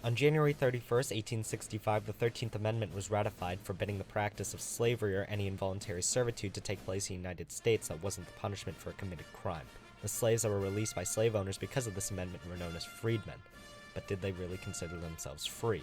On January 31st, 1865, the 13th Amendment was ratified, forbidding the practice of slavery or any involuntary servitude to take place in the United States that wasn't the punishment for a committed crime. The slaves that were released by slave owners because of this amendment were known as freedmen. But did they really consider themselves free?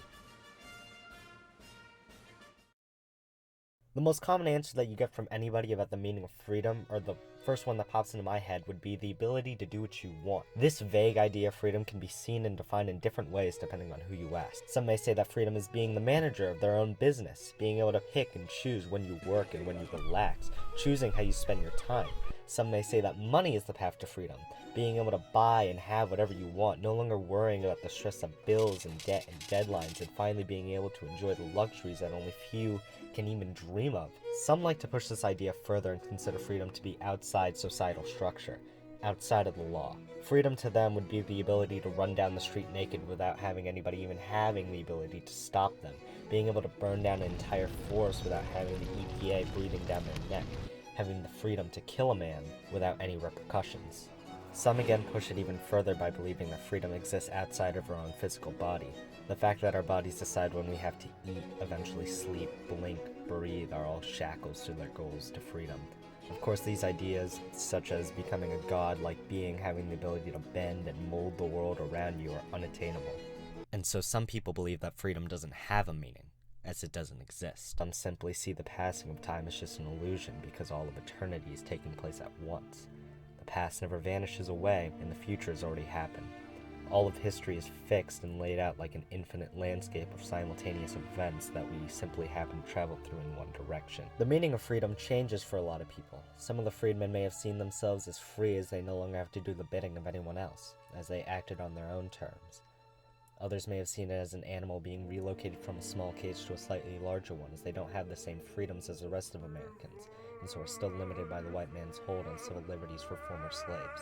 The most common answer that you get from anybody about the meaning of freedom, or the first one that pops into my head, would be the ability to do what you want. This vague idea of freedom can be seen and defined in different ways depending on who you ask. Some may say that freedom is being the manager of their own business, being able to pick and choose when you work and when you relax, choosing how you spend your time. Some may say that money is the path to freedom, being able to buy and have whatever you want, no longer worrying about the stress of bills and debt and deadlines, and finally being able to enjoy the luxuries that only few can even dream of. Some like to push this idea further and consider freedom to be outside societal structure, outside of the law. Freedom to them would be the ability to run down the street naked without having anybody even having the ability to stop them, being able to burn down an entire forest without having the EPA breathing down their neck, having the freedom to kill a man without any repercussions. Some again push it even further by believing that freedom exists outside of our own physical body. The fact that our bodies decide when we have to eat, eventually sleep, blink, breathe are all shackles to their goals to freedom. Of course, these ideas, such as becoming a god-like being, having the ability to bend and mold the world around you, are unattainable. And so some people believe that freedom doesn't have a meaning, as it doesn't exist. Some simply see the passing of time as just an illusion because all of eternity is taking place at once. The past never vanishes away, and the future has already happened. All of history is fixed and laid out like an infinite landscape of simultaneous events that we simply happen to travel through in one direction. The meaning of freedom changes for a lot of people. Some of the freedmen may have seen themselves as free as they no longer have to do the bidding of anyone else, as they acted on their own terms. Others may have seen it as an animal being relocated from a small cage to a slightly larger one, as they don't have the same freedoms as the rest of Americans, and so are still limited by the white man's hold on civil liberties for former slaves.